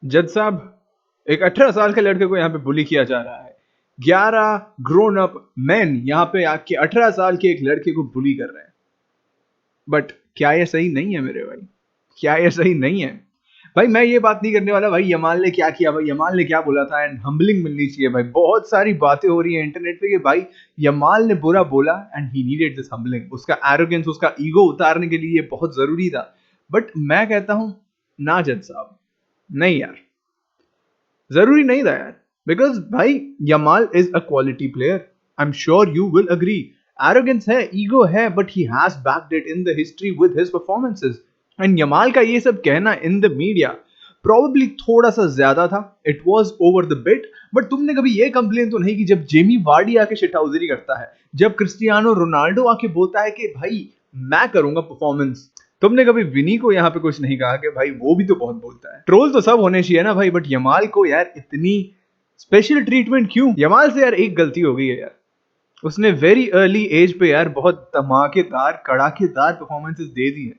जज साहब, एक 18 साल के लड़के को यहाँ पे बुली किया जा रहा है। 11 ग्रोन अप मैन यहाँ पे आके 18 साल के एक लड़के को बुली कर रहे हैं। बट क्या ये सही नहीं है मेरे भाई? क्या ये सही नहीं है भाई? मैं ये बात नहीं करने वाला भाई यमाल ने क्या किया, भाई यमाल ने क्या बोला था, एंड हम्बलिंग मिलनी चाहिए भाई। बहुत सारी बातें हो रही है इंटरनेट पे कि भाई यमाल ने बुरा बोला and he needed this humbling. उसका एरोगेंस, उसका ईगो उतारने के लिए ये बहुत जरूरी था। बट मैं कहता हूं ना जज साहब, नहीं यार, जरूरी नहीं था यार। बिकॉज भाई Yamal is a quality player, I am sure you will agree. Arrogance है, ईगो है, but he has backed it in the history with his performances. And Yamal का ये सब कहना इन द मीडिया प्रोबेबली थोड़ा सा ज्यादा था, it was over the bit. But तुमने कभी ये कंप्लेन तो नहीं की जब जेमी वार्डी आके शिटहाउजरी करता है, जब क्रिस्टियानो रोनाल्डो आके बोलता है कि भाई मैं करूंगा परफॉर्मेंस। तुमने कभी विनी को यहाँ पे कुछ नहीं कहा कि भाई वो भी तो बहुत बोलता है। ट्रोल तो सब होने चाहिए ना भाई, बट यमाल को यार इतनी स्पेशल ट्रीटमेंट क्यों? यमाल से यार एक गलती हो गई है यार, उसने वेरी अर्ली एज पे यार बहुत धमाकेदार कड़ाकेदार परफॉर्मेंसेस दे दी है।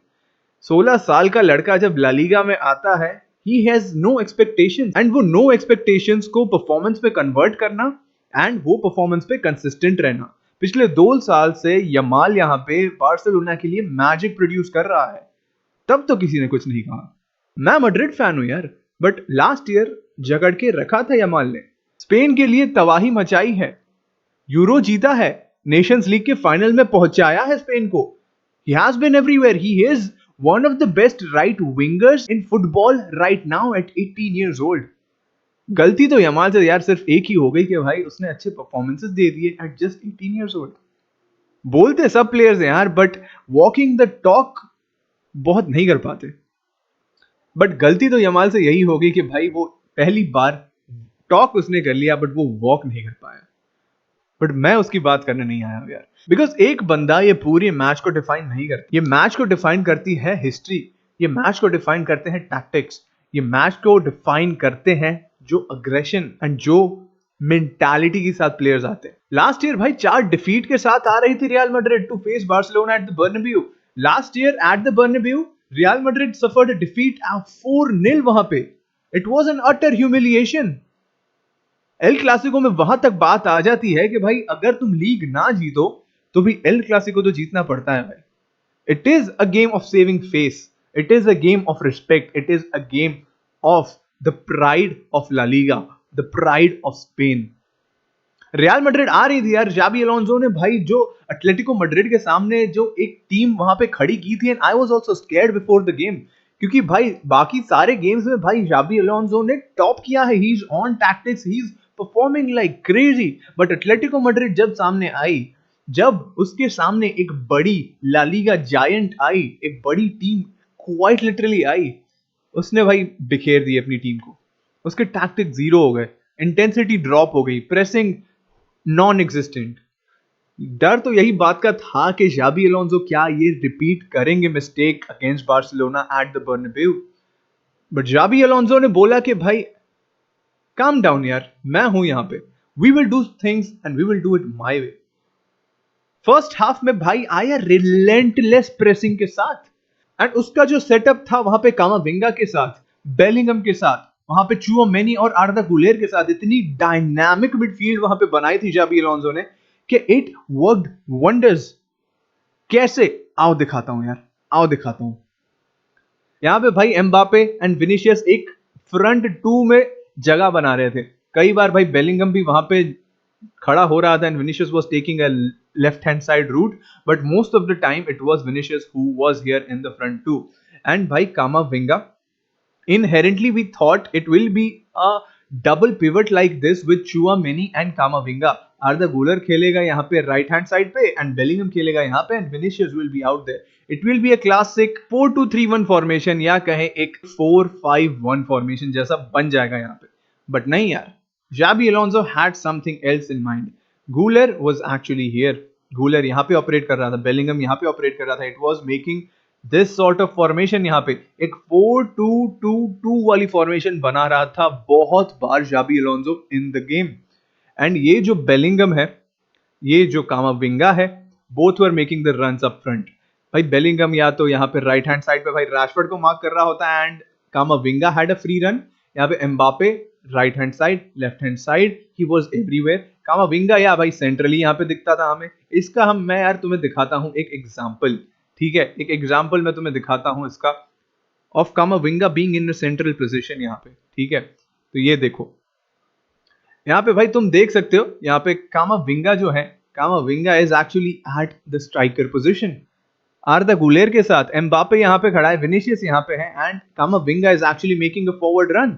16 साल का लड़का जब ला लीगा में आता है, he has no expectations, and वो नो एक्सपेक्टेशंस को परफॉर्मेंस पे कन्वर्ट करना एंड वो परफॉर्मेंस पे कंसिस्टेंट रहना। पिछले 2 साल से यमाल यहाँ पे बार्सिलोना के लिए मैजिक प्रोड्यूस कर रहा है, तब तो किसी ने कुछ नहीं कहा। मैं मैड्रिड फैन हूं यार, बट लास्ट ईयर जकड़ के रखा था यमाल ने। स्पेन के लिए तबाही मचाई है, यूरो जीता है, नेशंस लीग के फाइनल में पहुंचाया है स्पेन को। He has been everywhere. He is one of the best right wingers in football right now at 18 years old. गलती तो यमाल से यार सिर्फ एक ही हो गई कि भाई उसने अच्छे परफॉर्मेंसेस दे दिए एट जस्ट 18 years old. बोलते सब प्लेयर्स हैं यार, बट वॉकिंग द टॉक बहुत नहीं कर पाते। बट गलती तो यमाल से यही होगी कि भाई वो पहली बार टॉक उसने कर लिया बट वो वॉक नहीं कर पाया। बट मैं उसकी बात करने नहीं आया यार, बिकॉज एक बंदा ये पूरे मैच को डिफाइन नहीं करता। ये मैच को डिफाइन करती है हिस्ट्री, ये मैच को डिफाइन करते हैं टैक्टिक्स, ये मैच को डिफाइन करते हैं जो अग्रेशन एंड जो मेंटालिटी के साथ प्लेयर्स आते हैं। लास्ट ईयर भाई 4 डिफीट के साथ आ रही थी Real Madrid to face Barcelona at the Bernabeu. Last year at the Bernabeu Real Madrid suffered a defeat 4-0 वहां पे। It was an utter humiliation. El Clasico में वहां तक बात आ जाती है कि भाई अगर तुम लीग ना जीतो तो भी एल क्लासिको तो जीतना पड़ता है भाई। It is a game of saving face, it is a game of respect, it is a game of the pride of La Liga, the pride of Spain. Real Madrid आ रही थी यार, Xabi Alonso ने भाई जो Atletico Madrid के सामने जो एक टीम वहां पे खड़ी की थी, and I was also scared before the game, क्योंकि भाई बाकी सारे गेम्स में भाई जाबी अलोंसो ने टॉप किया है, he is on tactics, he is performing like crazy. But Atletico Madrid जब सामने आई, जब उसके सामने एक बड़ी ला लीगा जायंट आई, एक बड़ी टीम क्वाइट लिटरली आई, उसने भाई बिखेर दी अपनी टीम को। उसके टैक्टिक जीरो हो गए, इंटेंसिटी ड्रॉप हो गई, प्रेसिंग नॉन एग्जिस्टेंट। डर तो यही बात का था कि जाबी अलोंसो क्या ये रिपीट करेंगे mistake against Barcelona at the Bernabeu. But Xabi Alonso ने बोला कि भाई काम डाउन यार, मैं हूं यहां पे, we will do things and we will do it my way. First half में भाई आया रिलेंटलेस प्रेसिंग के साथ, एंड उसका जो सेटअप था वहां पे कामाविंगा के साथ, बेलिंगम के साथ, वहां पे चुआमेनी और आर्दा गुलेर के साथ इतनी डायनामिक मिडफील्ड वहां पे बनाई थी जाबी अलोंसो ने कि इट वर्कड वंडर्स। कैसे? आओ दिखाता हूं यार, आओ दिखाता हूं। यहां पे भाई एम्बापे एंड विनिशियस एक फ्रंट टू में जगह बना रहे थे। कई बार भाई बेलिंगम भी वहां पे खड़ा हो रहा था and Vinicius was taking a left hand side route, but most of the time it was Vinicius who was here in the front too. And भाई Camavinga, inherently we thought it will be a double pivot like this with Chouameni and Camavinga. Arda Güler खेलेगा यहाँ पे right hand side पे and Bellingham खेलेगा यहाँ पे, and Vinicius will be out there. It will be a classic 4-2-3-1 formation, या कहें एक 4-5-1 फॉर्मेशन जैसा बन जाएगा यहाँ पे। बट नहीं यार, Xabi Alonso had something else in mind. Guler was actually here, Guler यहाँ पे ऑपरेट कर रहा था, बेलिंगम यहाँ पे ऑपरेट कर रहा था। It was making this sort of formation, यहाँ पे एक 4-2-2-2 वाली फॉर्मेशन बना रहा था बहुत बार Xabi Alonso in the game. And ये जो बेलिंगम है, ये जो कामाविंगा है, both were making the runs up front. भाई बेलिंगम या तो यहाँ पे राइट हैंड साइड पे भाई रैशफोर्ड को मार्क कर रहा होता है, and कामाविंगा had a free run, यहाँ पे Mbappe right hand side, left hand side, he was everywhere. कामाविंगा या भाई सेंट्रली यहाँ पे दिखता था हमें। इसका मैं यार तुम्हें दिखाता हूँ एक एग्जाम्पल, ठीक है, एक एग्जाम्पल मैं तुम्हें दिखाता हूँ इसका, of कामाविंगा being in central position यहाँ पे, ठीक है। तो ये देखो यहाँ पे भाई तुम देख सकते हो, यहाँ पे कामाविंगा जो है, कामाविंगा is actually at the striker position. आर्दा Guler के साथ एम्बापे यहाँ पे खड़ा है, विनीसियस यहाँ पे है, and कामाविंगा is actually making a forward run.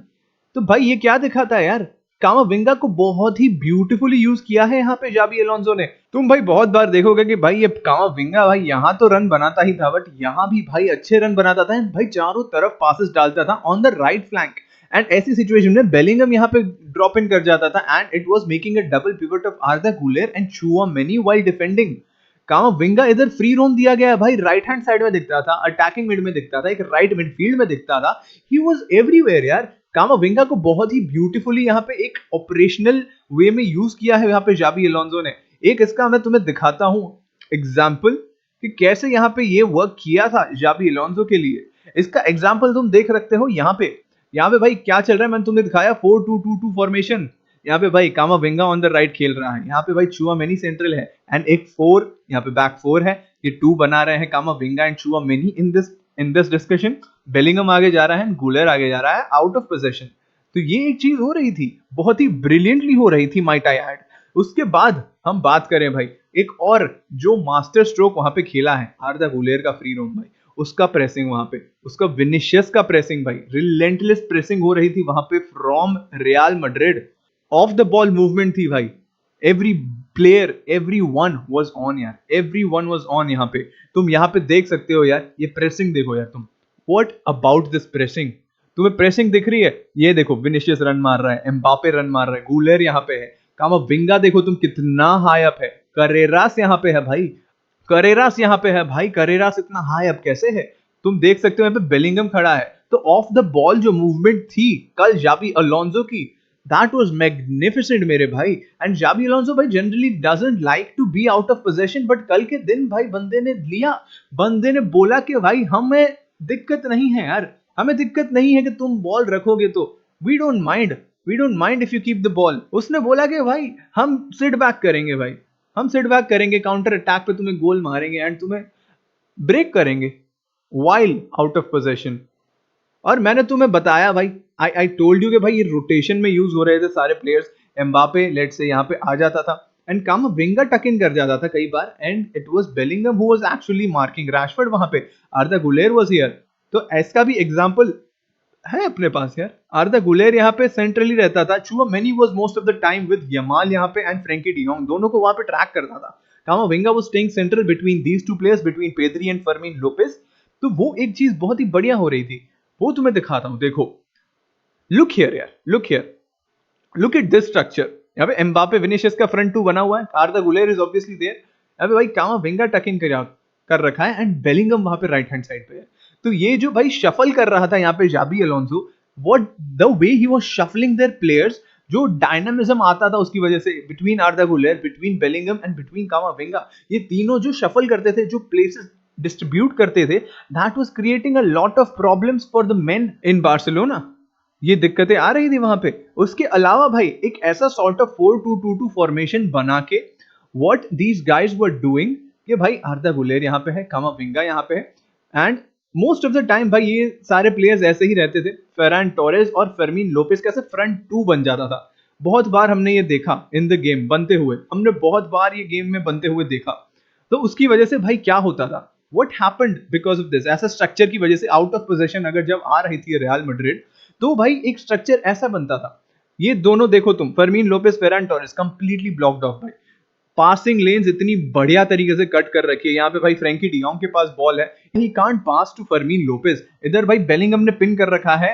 तो भाई ये क्या दिखाता है यार, कामाविंगा को बहुत ही ब्यूटीफुली यूज किया है यहाँ पे जाबी अलोंसो ने। तुम भाई बहुत बार देखोगे कि भाई ये कामाविंगा भाई यहाँ तो रन बनाता ही था, बट यहाँ भी भाई अच्छे रन बनाता था, भाई चारों तरफ पासेस डालता था on the right flank, and ऐसी सिचुएशन में बेलिंगम यहाँ पे ड्रॉप इन कर जाता था, and it was making a double pivot of Arda Guler and Tchouameni while defending. कामाविंगा इधर फ्री रोम दिया गया है भाई, राइट हैंड साइड में दिखता था, अटैकिंग मिड में दिखता था, एक राइट मिडफील्ड में दिखता था, ही वाज एवरीवेयर यार। कामाविंगा को बहुत ही ब्यूटीफुली यहाँ पे एक ऑपरेशनल वे में यूज किया है यहाँ पे जाबी अलोंसो ने। एक इसका मैं तुम्हें दिखाता हूँ एग्जाम्पल कि कैसे यहाँ पे ये वर्क किया था जाबी अलोंसो के लिए। इसका एग्जाम्पल तुम देख सकते हो यहाँ पे भाई क्या चल रहा है, मैंने तुम्हें दिखाया 4-2-2-2 फॉर्मेशन। यहाँ पे भाई कामाविंगा ऑन द राइट खेल रहा है, यहाँ पे भाई चुआमेनी सेंट्रल है, एंड एक 4 यहाँ पे बैक 4 है, ये 2 बना रहे हैं कामाविंगा and Tchouameni in this discussion. Bellingham आगे जा रहा है, गुलेर आगे जा रहा है आउट ऑफ पोजीशन। तो ये एक चीज हो रही थी, बहुत ही ब्रिलियंटली हो रही थी माइट आई ऐड। उसके बाद हम बात करें भाई एक और जो मास्टर स्ट्रोक वहां पे खेला है आर्दा गुलेर का फ्री रोम भाई, उसका प्रेसिंग वहां पे, उसका विनिशियस का प्रेसिंग भाई, रिलेंटलेस प्रेसिंग हो रही थी वहां पे from Real Madrid. Of the ball movement थी भाई, every player every one was on यार, एवरी वन वॉज ऑन। यहाँ पे तुम यहाँ पे देख सकते हो यार, ये प्रेसिंग देखो यार तुम, व्हाट अबाउट दिस प्रेसिंग, तुम्हें प्रेसिंग दिख रही है? ये देखो विनिशियस रन मार रहा है, एम्बापे रन मार रहा है, गुलेर यहाँ पे है, कामाविंगा देखो तुम कितना हाई अप है, करेरास यहाँ पे है भाई, करेरास यहाँ पे है भाई, करेरास इतना हाई अप कैसे है? तुम देख सकते हो यहाँ पे बेलिंगम खड़ा है। तो ऑफ द बॉल जो मूवमेंट थी कल जाबी अलोंसो की, that was magnificent मेरे भाई। एंड जाबी अलोंसो भाई generally doesn't like to be out of position, but कल के दिन भाई बंदे ने लिया, बंदे ने बोला कि भाई हमें दिक्कत नहीं है यार, हमें दिक्कत नहीं है कि तुम बॉल रखोगे तो we don't mind, we don't mind if you keep the ball. उसने बोला कि भाई हम सिट बैक करेंगे भाई, हम सिट बैक करेंगे, काउंटर अटैक पे तुम्हें गोल मारेंगे एंड तुम्हें ब्रेक करेंगे वाइल आउट ऑफ पोजीशन। और मैंने तुम्हें बताया भाई, आई टोल्ड यू कि भाई ये रोटेशन में यूज हो रहे थे सारे प्लेयर्स। एम्बापे लेट से यहाँ पे आ जाता था एंड कामाविंगा टक इन कर जाता था कई बार, and it was Bellingham who was actually marking Rashford वहां पे, आर्दा गुलेर वाज हियर। तो इसका भी एग्जांपल है अपने पास यार। आर्दा गुलेर यहाँ पे सेंट्रली रहता था, Tchouameni was most of the time with Yamal यहाँ पे एंड फ्रैंकी डियोंग, दोनों को वहां पे ट्रैक करता था। Camavinga was staying central between these two players, between Pedri and Fermin Lopez. तो वो एक चीज बहुत ही बढ़िया हो रही थी, वो तुम्हें दिखाता हूं देखो। लुक हियर यार, look here, look at this structure. यहाँ पे एम्बापे विनिशियस का फ्रंट 2 बना हुआ है, Arda Guler is obviously there, यहाँ पे भाई कामाविंगा टकिंग कर रखा है एंड बेलिंगम वहां पे राइट हैंड साइड पे है। तो ये जो भाई शफल कर रहा था यहाँ पे Xabi Alonso, what the way he was shuffling their players, जो डायनामिज्म आता था उसकी वजह से between Arda Guler, between Bellingham and between Camavinga, ये तीनों जो शफल करते थे, जो प्लेसेस डिस्ट्रीब्यूट करते थे, that was creating a lot of problems for the main in Barcelona. ये दिक्कतें आ रही थी वहां पे। उसके अलावा भाई एक ऐसा सॉर्ट ऑफ 4-2-2-2 फॉर्मेशन बना के what these guys were doing कि भाई आर्दा गुलेर यहाँ पे है, कामाविंगा यहाँ पे है, and most of the time भाई ये सारे प्लेयर्स ऐसे ही रहते थे, फेरान टोरेस और फर्मीन लोपेस कैसे फ्रंट 2 बन जाता था। बहुत बार हमने ये देखा इन द गेम बनते हुए, हमने बहुत बार ये गेम में बनते हुए देखा। तो उसकी वजह से भाई क्या होता था, what happened because of this, ऐसा स्ट्रक्चर की वजह से आउट ऑफ पोजीशन अगर जब आ रही थी रियल मैड्रिड, तो भाई एक स्ट्रक्चर ऐसा बनता था। ये दोनों देखो तुम, Fermin Lopez, Ferran Torres completely blocked off भाई, पासिंग लेन्स इतनी बढ़िया तरीके से कट कर रखी है। यहाँ पे भाई फ्रैंकी डियोंग के पास बॉल है, he can't pass to Fermin Lopez, इधर भाई बेलिंगम ने पिन कर रखा है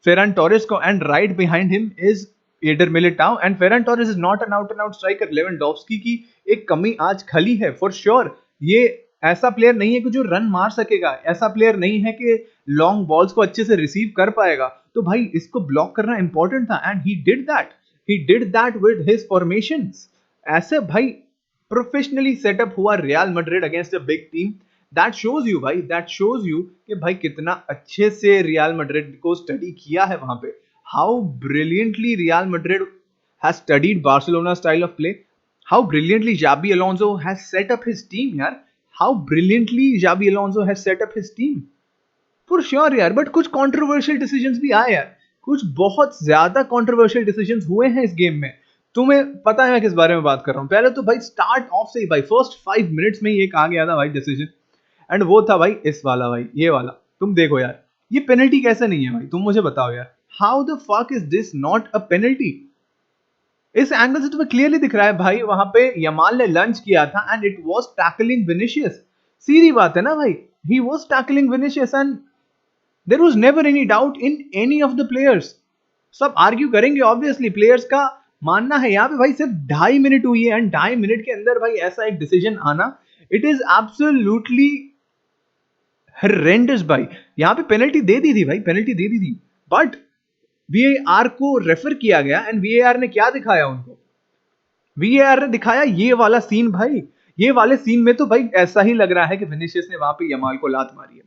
फेरान टोरेस को, and right behind him is Eder Militao, and Ferran Torres is not an out and out striker. Lewandowski की एक कमी आज खली है फॉर श्योर। ये ऐसा प्लेयर नहीं है कि जो रन मार सकेगा, ऐसा प्लेयर नहीं है कि लॉन्ग बॉल्स को अच्छे से रिसीव कर पाएगा। तो भाई इसको ब्लॉक करना इंपॉर्टेंट था and he did that with his formations. ऐसे भाई प्रोफेशनली सेटअप हुआ real Madrid against a big team, that shows you भाई, दैट शोज यू कि भाई कितना अच्छे से रियल मैड्रिड को स्टडी किया है वहां पे. How brilliantly Real Madrid has studied Barcelona style of play. How brilliantly Xabi Alonso has set up his team यार. How brilliantly Xabi Alonso has set up his team. For sure यार. But कुछ controversial decisions भी आए यार. कुछ बहुत ज्यादा controversial decisions हुए हैं इस गेम में. तुम्हें पता है मैं किस बारे में बात कर रहा हूं. पहले तो भाई स्टार्ट ऑफ से ही भाई फर्स्ट 5 मिनट्स में ही एक आ गया था भाई डिसीजन. एंड वो था भाई इस वाला, भाई ये वाला. तुम देखो यार, ये पेनल्टी कैसे नहीं है भाई, तुम मुझे बताओ यार. How the fuck is this not a penalty. इस एंगल से तुम्हें क्लियरली दिख रहा है भाई वहां पे यमाल ने लंच किया था and it was tackling Vinicius. सीधी बात है ना भाई, he was tackling Vinicius and there was never any doubt in any of the players. सब आर्ग्यू करेंगे ऑब्वियसली, प्लेयर्स का मानना है यहाँ पे भाई सिर्फ 2.5 मिनट हुई है एंड 2.5 मिनट के अंदर भाई ऐसा एक डिसीजन आना, इट इज एब्सोल्युटली हॉरेंडस भाई. यहाँ पे पेनल्टी दे दी थी भाई, पेनल्टी दे दी थी. बट वीएआर को रेफर किया गया एंड वीएआर ने क्या दिखाया उनको. वीएआर ने दिखाया ये वाला सीन भाई. ये वाले सीन में तो भाई ऐसा ही लग रहा है कि विनिशियस ने वहां पे यमाल को लात मारी है.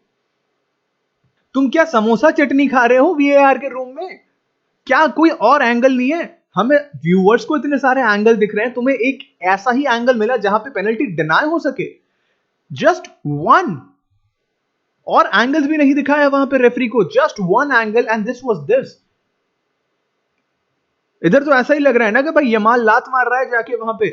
तुम क्या समोसा चटनी खा रहे हो वीएआर के रूम में? क्या कोई और एंगल नहीं है? हमें व्यूअर्स को इतने सारे एंगल दिख रहे हैं, तुम्हें एक ऐसा ही एंगल मिला जहां पे पेनल्टी डिनाई हो सके. Just one. और एंगल्स भी नहीं दिखाया वहां पे रेफरी को, just one angle and this was this. इधर तो ऐसा ही लग रहा है ना कि भाई यमाल लात मार रहा है जाके वहां पे.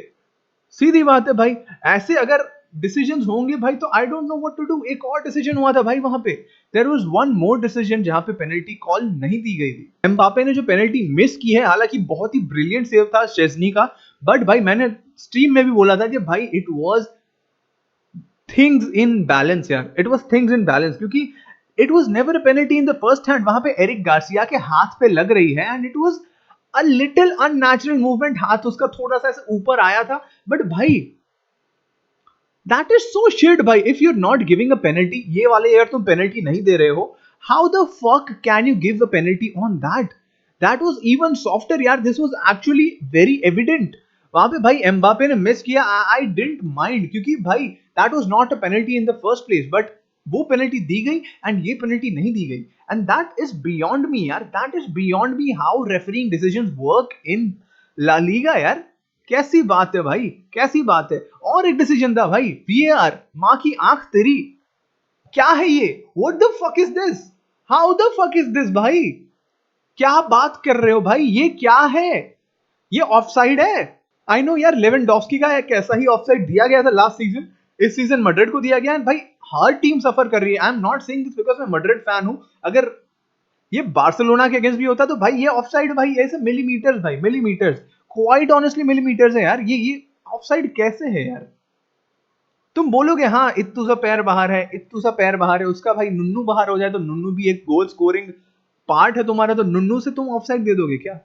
सीधी बात है भाई, ऐसे अगर डिसीजंस होंगे भाई तो I don't know what to do. एक और डिसीजन हुआ था भाई वहां पे. There was one more decision जहां पे पेनल्टी कॉल नहीं दी गई थी. एम्बापे ने जो पेनल्टी मिस की है, हालांकि बहुत ही ब्रिलियंट सेव था शेज़नी का, बट भाई मैंने स्ट्रीम में भी बोला था कि भाई it was things in balance यार. It was things in balance क्योंकि it was never a penalty in the first hand. वहां पे एरिक गार्सिया के हाथ पे लग रही है and it was a little unnatural movement. हाथ उसका थोड़ा सा ऐसे ऊपर आया था, बट भाई दैट इज सो शिट भाई. If you are not giving a penalty, ये वाले यार तुम पेनल्टी नहीं दे रहे हो, how the fuck can you give a penalty on that. That was even softer यार. This was actually very evident. वहां पे भाई एम्बापे ने मिस किया, आई डिडंट माइंड क्योंकि भाई that was not a penalty in the first place. But वो penalty दी गई एंड ये पेनल्टी नहीं दी गई and that is beyond me यार. That is beyond me how refereeing decisions work in La Liga यार. कैसी बात है भाई, कैसी बात है. और एक डिसीजन था भाई वीएआर, मां की आंख तेरी. क्या है ये? What the fuck is this? How the fuck is this भाई? क्या बात कर रहे हो भाई? ये क्या है? ये ऑफसाइड है. आई नो यार, लेवेंडोव्स्की का एक ऐसा ही ऑफसाइड दिया गया था लास्ट सीजन. इस सीजन मैड्रिड को दिया गया है भाई. हर टीम सफर कर रही है. आई am not saying this because मैं मैड्रिड फैन हूं. अगर ये बार्सिलोना के अगेंस्ट भी होता तो भाई ये ऑफसाइड भाई, ऐसे मिलीमीटर्स भाई, मिलीमीटर्स, क्वाइट ऑनेस्टली मिलीमीटर्स है यार. ये ऑफसाइड कैसे है यार? तुम बोलोगे हाँ इत्तू सा पैर बाहर है, इत्तू सा पैर बाहर है, उसका भाई नुन्नू बाहर हो जाए तो नुन्नू भी एक गोल स्कोरिंग पार्ट है तुम्हारा, तो नुन्नू से तुम ऑफसाइड दे दोगे क्या?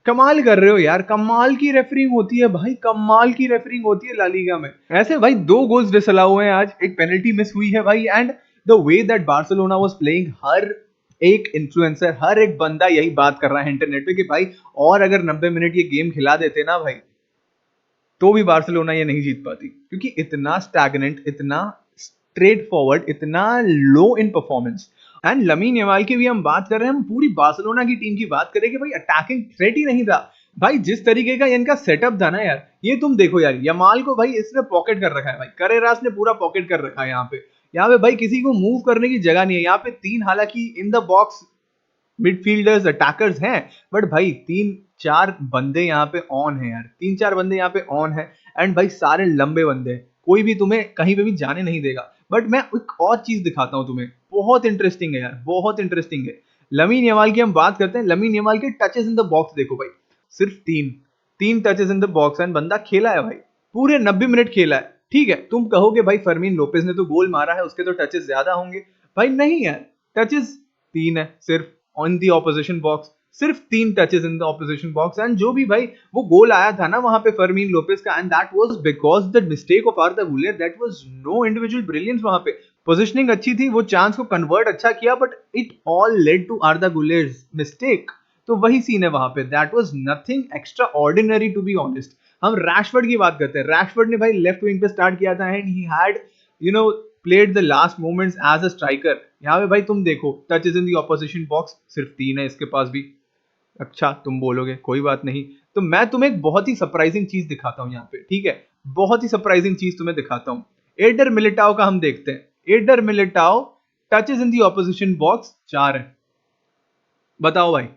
कमाल कर रहे हो यार. कमाल की रेफरिंग होती है भाई, कमाल की रेफरिंग होती है ला लीगा में. ऐसे भाई 2 गोल्स डिसअलाउ हुए हैं आज, एक पेनल्टी मिस हुई है भाई. And the way that Barcelona was playing, हर एक इन्फ्लुएंसर, हर एक बंदा यही बात कर रहा है इंटरनेट पे कि भाई और अगर 90 मिनट ये गेम खिला देते ना भाई, तो भी बार्सिलोना ये नहीं जीत पाती. क्योंकि इतना स्टैग्नेंट, इतना स्ट्रेट फॉरवर्ड, इतना लो इन परफॉर्मेंस. एंड लमीन यमाल की भी हम बात कर रहे हैं, हम पूरी बार्सिलोना की टीम की बात करें कि भाई अटैकिंग थ्रेट ही नहीं था भाई. जिस तरीके का इनका सेटअप था ना यार, ये तुम देखो यार, यमाल को भाई इसने पॉकेट कर रखा है भाई, करेरास ने पूरा पॉकेट कर रखा है यहाँ पे. यहाँ पे भाई किसी को मूव करने की जगह नहीं है. यहाँ पे 3 हालांकि in the box midfielders attackers हैं, बट भाई 3-4 बंदे यहाँ पे ऑन है यार. 3-4 बंदे यहाँ पे ऑन है एंड भाई सारे लंबे बंदे हैं. कोई भी तुम्हें कहीं पे भी जाने नहीं देगा. बट मैं एक और चीज दिखाता हूं तुम्हें, बहुत इंटरेस्टिंग है यार, बहुत इंटरेस्टिंग है. लमीन यमाल की हम बात करते हैं. लमीन यमाल के टचेस इन द बॉक्स देखो भाई, सिर्फ 3 touches in the box and बंदा खेला है भाई, पूरे 90 मिनट खेला है. ठीक है, तुम कहोगे भाई फर्मीन लोपेज ने तो गोल मारा है, उसके तो टचेस ज्यादा होंगे. भाई नहीं यार, टचेस 3 है सिर्फ ऑन दी ऑपोजिशन बॉक्स, सिर्फ 3 touches in the opposition box. And जो भी भाई वो गोल आया था ना वहां पे फर्मीन लोपेज का, and that was because the mistake of Arda Guler. That was no individual brilliance. वहां पे पोजीशनिंग अच्छी थी, वो चांस को कन्वर्ट अच्छा किया, but it all led to Arda Guler's mistake. तो वही सीन है वहां पे. That was nothing extraordinary to be honest. हम रैशफोर्ड की बात करते हैं. रैशफोर्ड ने भाई लेफ्ट विंग पे स्टार्ट किया था and he had you know played the last moments as a striker. यहाँ पे भाई तुम देखो touches in the opposition box सिर्फ 3 है इसके पास भी। अच्छा तुम बोलोगे कोई बात नहीं, तो मैं तुम्हें एक बहुत ही सरप्राइजिंग चीज दिखाता हूँ यहाँ पे, ठीक है, बहुत ही सरप्राइजिंग चीज तुम्हें दिखाता हूँ। एडर मिलिटाओ का हम देखते हैं। Adder Militão touches in the opposition box 4 है। बताओ भाई,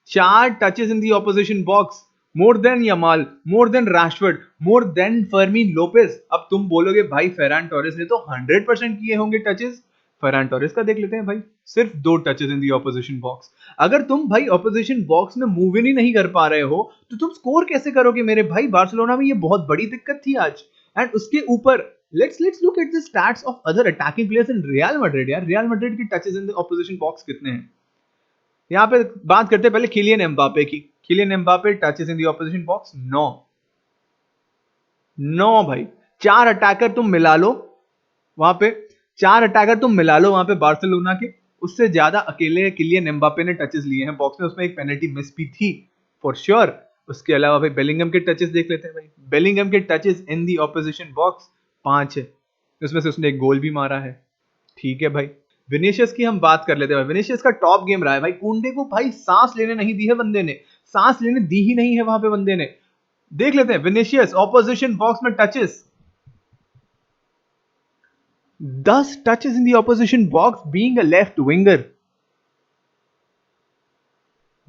4 touches in the opposition box, more than Yamal, more than Rashford, more than फर्मीन Lopez. अब तुम बोलोगे भाई फेरान टोरेस ने तो 100% किए होंगे टचेस। फेरान टोरेस का देख लेते हैं भाई, सिर्फ 2 touches in the opposition box. अगर तुम भाई ऑपोजिशन बॉक्स में मूव इन ही नहीं कर पा रहे हो तो तुम स्कोर कैसे करोगे मेरे भाई? बार्सिलोना में ये बहुत बड़ी दिक्कत थी आज। एंड उसके ऊपर let's look at the stats of other attacking players in Real Madrid. यार रियल मैड्रिड की touches in the opposition box कितने हैं? यहाँ पे बात करते हैं पहले किलियन एम्बापे की। Kylian Mbappe touches in the opposition box 9। 9 भाई। 4 अटैकर तुम मिला लो वहां पे, 4 अटैकर तुम मिला लो वहां पे बार्सिलोना के, उससे ज्यादा अकेले किलियन एम्बापे ने टचेस लिए हैं बॉक्स में। उसमें एक पेनल्टी मिस भी थी फॉर श्योर। उसके अलावा भाई बेलिंगम के टचेस देख लेते हैं भाई। बेलिंगम के touches in the opposition box 5 है, उसमें से उसने एक गोल भी मारा है। ठीक है भाई। विनीशियस की हम बात कर लेते हैं। विनीशियस का टॉप गेम रहा है भाई। कुंडे को भाई सांस लेने नहीं दी है बंदे ने, सांस लेने दी ही नहीं है वहां पे बंदे ने। देख लेते हैं विनीशियस ऑपोजिशन बॉक्स में touches 10 touches in the opposition box being a left winger.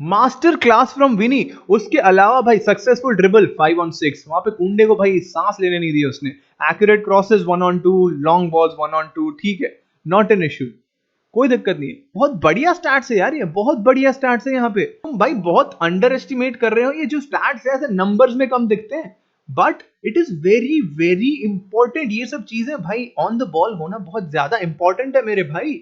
Master class from Vini. उसके अलावा भाई सक्सेसफुल ड्रिबल 5 on 6, वहां पे कुंडे को भाई सांस लेने नहीं दी उसने। Accurate crosses 1 on 2, long balls 1 on 2, ठीक है, नॉट एन इश्यू, कोई दिक्कत नहीं है। बहुत बढ़िया स्टैट्स है यार, ये बहुत बढ़िया स्टैट्स है। यहाँ पे तुम भाई बहुत अंडर एस्टिमेट कर रहे हो। ये जो स्टैट्स है ऐसे नंबर्स में कम दिखते हैं, but it is very very important. ये सब चीजें भाई ऑन द बॉल होना बहुत ज्यादा इंपॉर्टेंट है मेरे भाई।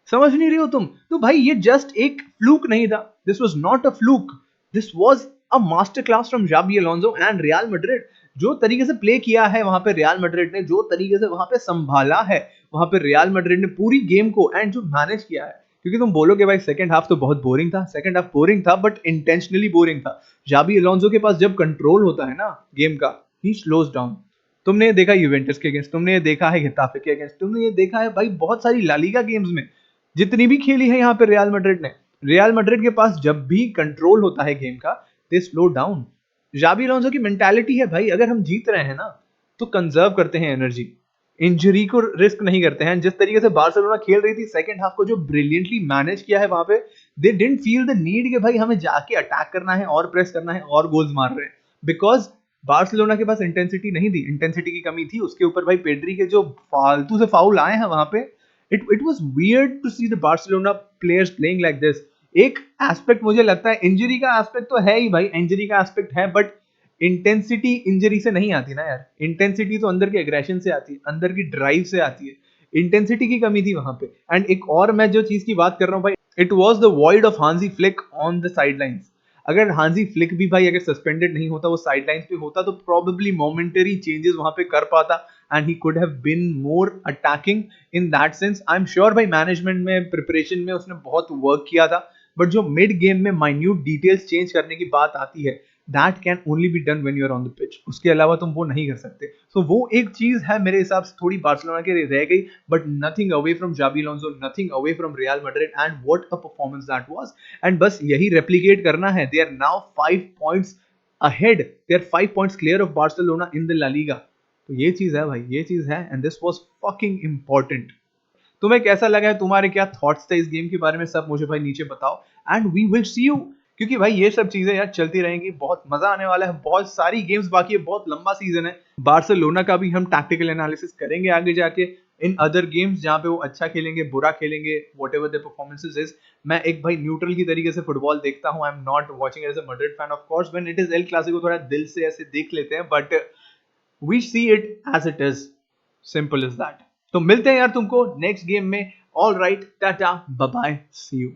समझ नहीं रहे हो तुम? तो भाई ये जस्ट एक फ्लूक नहीं था, this was not a fluke, this was a master class from Xabi Alonso and Real Madrid. जो तरीके से प्ले किया है वहां पे रियल मैड्रिड ने, जो तरीके से वहां पे संभाला है वहां पे रियल मैड्रिड ने पूरी गेम को, एंड जो मैनेज किया है। क्योंकि तुम बोलोगे भाई सेकंड हाफ तो बहुत बोरिंग था, सेकंड हाफ बोरिंग था बट इंटेंशनली बोरिंग था। जाबी अलोंसो के पास जब कंट्रोल होता है ना गेम का, ही स्लोज डाउन। तुमने ये देखा यूवेंटस के अगेंस्ट, तुमने ये देखा है गेताफे के अगेंस्ट, तुमने ये देखा है भाई बहुत सारी लालीगा गेम्स में जितनी भी खेली है यहाँ पे रियल मैड्रिड ने। रियल मैड्रिड के पास जब भी कंट्रोल होता है गेम का, दे स्लो डाउन। जाबी अलोंसो की मेंटालिटी है भाई, अगर हम जीत रहे हैं ना तो कंजर्व करते हैं एनर्जी, इंजरी को रिस्क नहीं करते हैं। जिस तरीके से बार्सिलोना खेल रही थी सेकंड हाफ को, जो ब्रिलियंटली मैनेज किया है वहां पे, they didn't feel the need कि भाई हमें जाके अटैक करना है और प्रेस करना है और गोल्स मार रहे हैं, बिकॉज बार्सिलोना के पास इंटेंसिटी नहीं थी, इंटेंसिटी की कमी थी। उसके ऊपर भाई पेड्री के जो फालतू से फाउल आए हैं वहां पे, it was weird to see the Barcelona players playing like this। एक एस्पेक्ट मुझे लगता है इंजरी का एस्पेक्ट तो है ही भाई, इंजरी का एस्पेक्ट है, बट इंटेंसिटी इंजरी से नहीं आती ना यार। इंटेंसिटी तो अंदर के एग्रेशन से आती है, अंदर की ड्राइव से आती है। इंटेंसिटी की कमी थी वहां पे। एंड एक और मैं जो चीज की बात कर रहा हूँ भाई, it was the void of हांजी फ्लिक ऑन द साइडलाइंस। अगर हांजी फ्लिक भी भाई अगर सस्पेंडेड नहीं होता, वो साइडलाइंस पे होता, तो प्रोबेबली मोमेंटरी चेंजेस वहां पे कर पाता and he could have been more attacking in that sense. I am sure भाई मैनेजमेंट में प्रिपरेशन में उसने बहुत वर्क किया था, बट जो मिड गेम में माइन्यूट डिटेल्स चेंज करने की बात आती है, that can only be done when you are on the pitch. उसके अलावा तुम वो नहीं कर सकते। सो वो एक चीज है मेरे हिसाब से थोड़ी बार्सिलोना के लिए रह गई, but nothing away from Xabi Alonso, nothing away from Real Madrid, and what a performance that was. And बस यही रेप्लिकेट करना है। They are now 5 points ahead, they are 5 points clear of Barcelona in the La Liga. तो ये चीज है भाई, ये चीज है, and this was fucking important. तुम्हें कैसा लगा है, तुम्हारे क्या थॉट्स थे इस गेम के बारे में, सब मुझे भाई नीचे बताओ, and we will see you. क्योंकि भाई ये सब चीजें यार चलती रहेंगी, बहुत मजा आने वाला है, बहुत सारी गेम्स बाकी है, बहुत लंबा सीजन है। बार्सिलोना का भी हम टैक्टिकल एनालिसिस करेंगे आगे जाके इन अदर गेम्स, जहां पे वो अच्छा खेलेंगे बुरा खेलेंगे, what ever the performances is. मैं एक भाई न्यूट्रल की तरीके से फुटबॉल देखता हूँ, I am not watching as a Madrid fan. Of course when it is El Clasico थोड़ा दिल से ऐसे देख लेते हैं, but we see it as it is, simple is that. तो मिलते हैं यार तुमको नेक्स्ट गेम में। All right, tata, bye bye, see you.